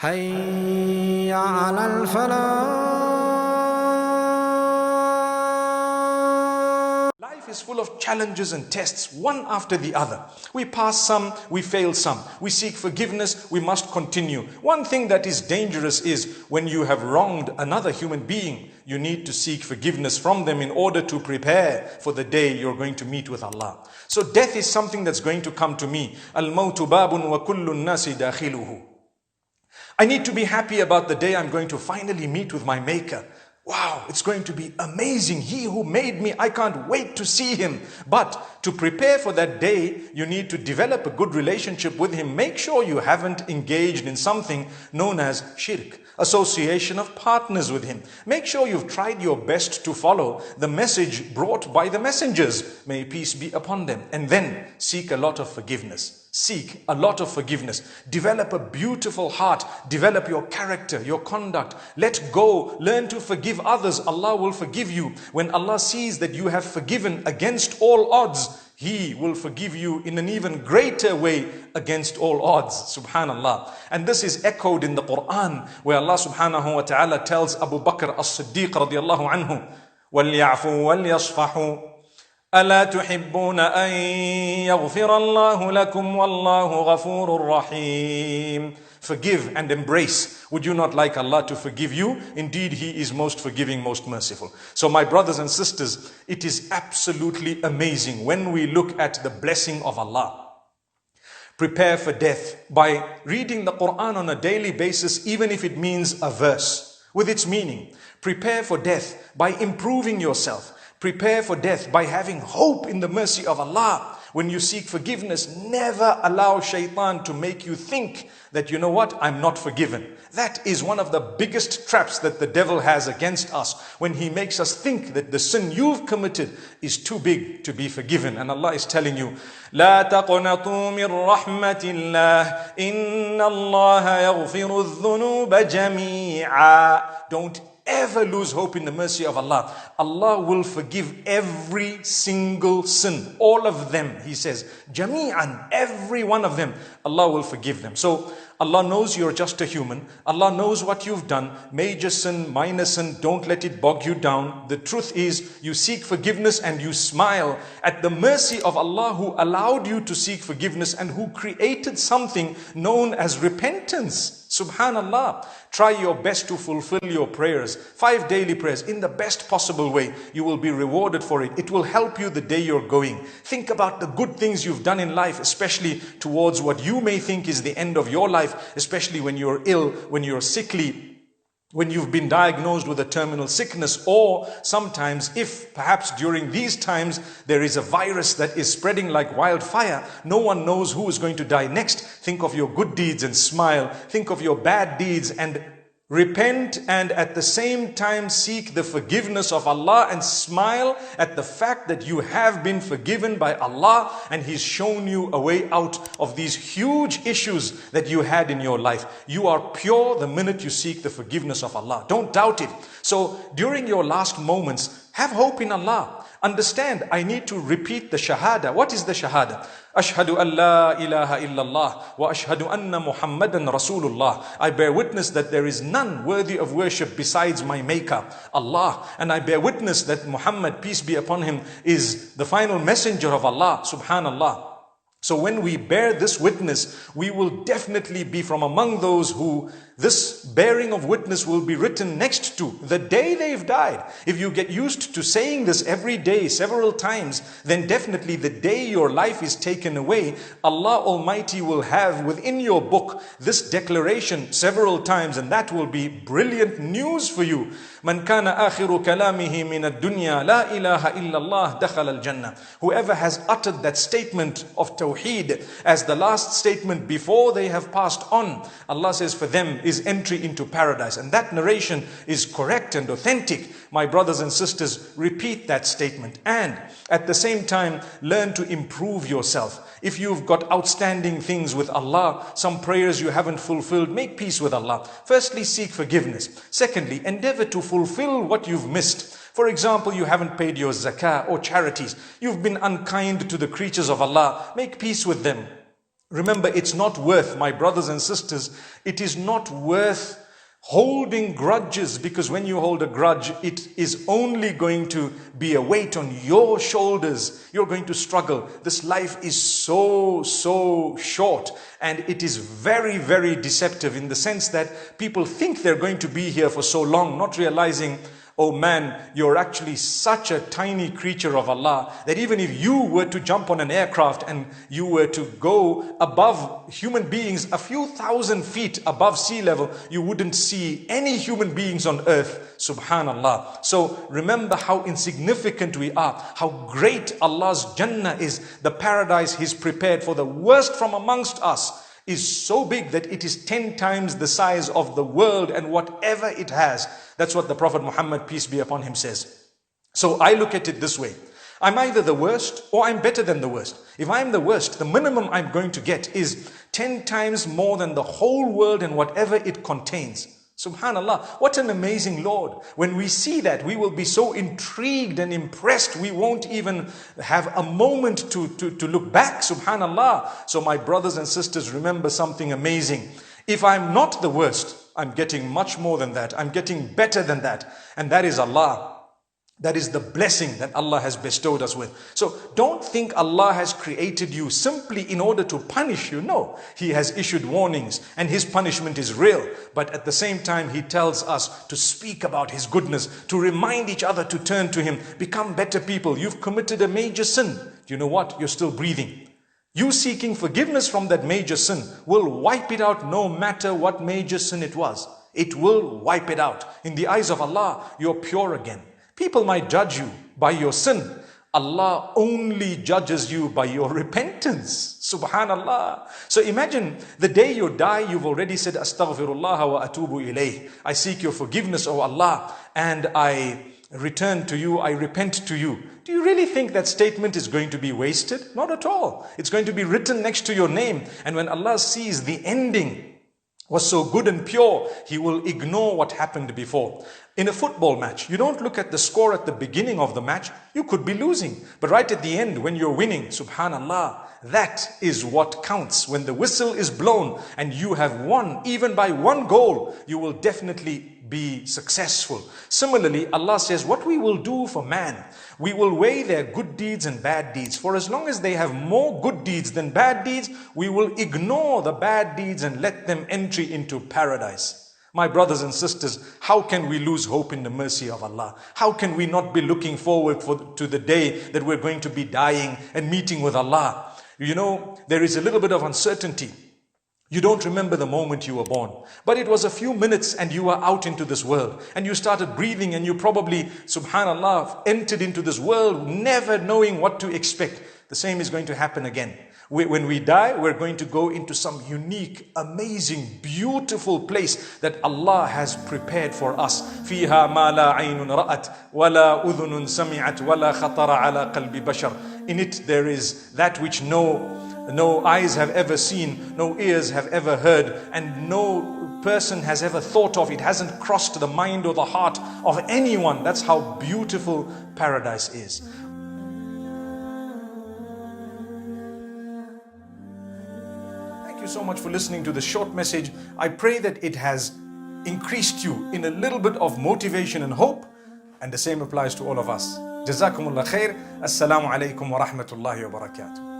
حي على الفلاح. Life is full of challenges and tests, one after the other. We pass some, we fail some. We seek forgiveness, we must continue. One thing that is dangerous is when you have wronged another human being, you need to seek forgiveness from them in order to prepare for the day you're going to meet with Allah. So death is something that's going to come to me. Al-mawtu babun wa kullu nasi dakhiluhu. I need to be happy about the day I'm going to finally meet with my Maker. Wow, it's going to be amazing. He who made me, I can't wait to see him. But to prepare for that day, you need to develop a good relationship with him. Make sure you haven't engaged in something known as shirk, association of partners with him. Make sure you've tried your best to follow the message brought by the messengers. May peace be upon them. And then seek a lot of forgiveness. Seek a lot of forgiveness. Develop a beautiful heart. Develop your character, your conduct. Let go. Learn to forgive others. Allah will forgive you. When Allah sees that you have forgiven against all odds, He will forgive you in an even greater way against all odds. Subhanallah. And this is echoed in the Quran, where Allah subhanahu wa ta'ala tells Abu Bakr as-Siddiq radiyallahu anhu, وَلْيَعْفُوا وَلْيَصْفَحُوا ألا تحبون أن يغفر الله لكم والله غفور رحيم. Forgive and embrace. Would you not like Allah to forgive you? Indeed, He is most forgiving, most merciful. So my brothers and sisters, it is absolutely amazing when we look at the blessing of Allah. Prepare for death by reading the Quran on a daily basis, even if it means a verse with its meaning. Prepare for death by improving yourself. Prepare for death by having hope in the mercy of Allah. When you seek forgiveness, never allow shaitan to make you think that, you know what, I'm not forgiven. That is one of the biggest traps that the devil has against us, when he makes us think that the sin you've committed is too big to be forgiven. And Allah is telling you, لا تقنطوا من رحمة الله إن الله يغفر الذنوب جميعا. Don't ever lose hope in the mercy of Allah. Allah will forgive every single sin, all of them. He says, Jami'an, every one of them, Allah will forgive them. So Allah knows you're just a human. Allah knows what you've done. Major sin, minor sin, don't let it bog you down. The truth is, you seek forgiveness and you smile at the mercy of Allah, who allowed you to seek forgiveness and who created something known as repentance. Subhanallah. Try your best to fulfill your prayers, 5 daily prayers, in the best possible way. You will be rewarded for it. It will help you the day you're going. Think about the good things you've done in life, especially towards what you may think is the end of your life, especially when you're ill, when you're sickly, when you've been diagnosed with a terminal sickness, or sometimes if perhaps during these times there is a virus that is spreading like wildfire, no one knows who is going to die next. Think of your good deeds and smile. Think of your bad deeds and repent, and at the same time seek the forgiveness of Allah and smile at the fact that you have been forgiven by Allah and He's shown you a way out of these huge issues that you had in your life. You are pure the minute you seek the forgiveness of Allah. Don't doubt it. So during your last moments, have hope in Allah. Understand, I need to repeat the shahadah. What is the shahadah? Ashhadu an la ilaha illallah wa ashhadu anna Muhammadan Rasulullah. I bear witness that there is none worthy of worship besides my Maker, Allah. And I bear witness that Muhammad, peace be upon him, is the final messenger of Allah, subhanallah. So when we bear this witness, we will definitely be from among those who this bearing of witness will be written next to the day they've died. If you get used to saying this every day, several times, then definitely the day your life is taken away, Allah Almighty will have within your book this declaration several times, and that will be brilliant news for you. Man kana akhiru kalamihi min ad-dunya la ilaha illallah dakhala al-jannah. Whoever has uttered that statement of Tawheed as the last statement before they have passed on, Allah says for them is entry into paradise. And that narration is correct and authentic. My brothers and sisters, repeat that statement and at the same time learn to improve yourself. If you've got outstanding things with Allah, some prayers you haven't fulfilled, make peace with Allah. Firstly, seek forgiveness. Secondly, endeavor to fulfill what you've missed. For example, you haven't paid your zakah or charities. You've been unkind to the creatures of Allah. Make peace with them. Remember, it's not worth, my brothers and sisters, it is not worth holding grudges, because when you hold a grudge, it is only going to be a weight on your shoulders. You're going to struggle. This life is so short, and it is very, very deceptive in the sense that people think they're going to be here for so long, not realizing, oh man, you're actually such a tiny creature of Allah that even if you were to jump on an aircraft and you were to go above human beings a few thousand feet above sea level, you wouldn't see any human beings on earth. Subhanallah. So remember how insignificant we are, how great Allah's Jannah is, the paradise He's prepared for the worst from amongst us is so big that it is 10 times the size of the world and whatever it has. That's what the Prophet Muhammad, peace be upon him, says. So I look at it this way. I'm either the worst or I'm better than the worst. If I'm the worst, the minimum I'm going to get is 10 times more than the whole world and whatever it contains. Subhanallah, what an amazing Lord. When we see that, we will be so intrigued and impressed, we won't even have a moment to look back. Subhanallah. So my brothers and sisters, remember something amazing. If I'm not the worst, I'm getting much more than that. I'm getting better than that. And that is Allah. That is the blessing that Allah has bestowed us with. So don't think Allah has created you simply in order to punish you. No, He has issued warnings and His punishment is real. But at the same time, He tells us to speak about His goodness, to remind each other to turn to Him, become better people. You've committed a major sin. Do you know what? You're still breathing. You seeking forgiveness from that major sin will wipe it out, no matter what major sin it was. It will wipe it out. In the eyes of Allah, you're pure again. People might judge you by your sin. Allah only judges you by your repentance. Subhanallah. So imagine the day you die, you've already said, Astaghfirullah wa atubu ilayh. I seek your forgiveness, O Allah, and I return to you, I repent to you. Do you really think that statement is going to be wasted? Not at all. It's going to be written next to your name. And when Allah sees the ending was so good and pure, He will ignore what happened before. In a football match, you don't look at the score at the beginning of the match. You could be losing. But right at the end, when you're winning, subhanallah, that is what counts. When the whistle is blown and you have won, even by one goal, you will definitely be successful. Similarly, Allah says, what we will do for man, we will weigh their good deeds and bad deeds. For as long as they have more good deeds than bad deeds, we will ignore the bad deeds and let them enter into paradise. My brothers and sisters, how can we lose hope in the mercy of Allah? How can we not be looking forward to the day that we're going to be dying and meeting with Allah? You know, there is a little bit of uncertainty. You don't remember the moment you were born, but it was a few minutes and you were out into this world and you started breathing and you probably, subhanallah, entered into this world never knowing what to expect. The same is going to happen again. When we die, we're going to go into some unique, amazing, beautiful place that Allah has prepared for us. فِيهَا مَا لَا عَيْنٌ رَأَتْ وَلَا أُذُنٌ سَمِعَتْ وَلَا خَطَرَ عَلَى قَلْبِ بَشَرٍ. In it there is that which no eyes have ever seen, no ears have ever heard, and no person has ever thought of. It hasn't crossed the mind or the heart of anyone. That's how beautiful paradise is. Thank you so much for listening to this short message. I pray that it has increased you in a little bit of motivation and hope, and the same applies to all of us. Jazakumullah khair. Assalamu alaikum wa rahmatullahi wa barakatuh.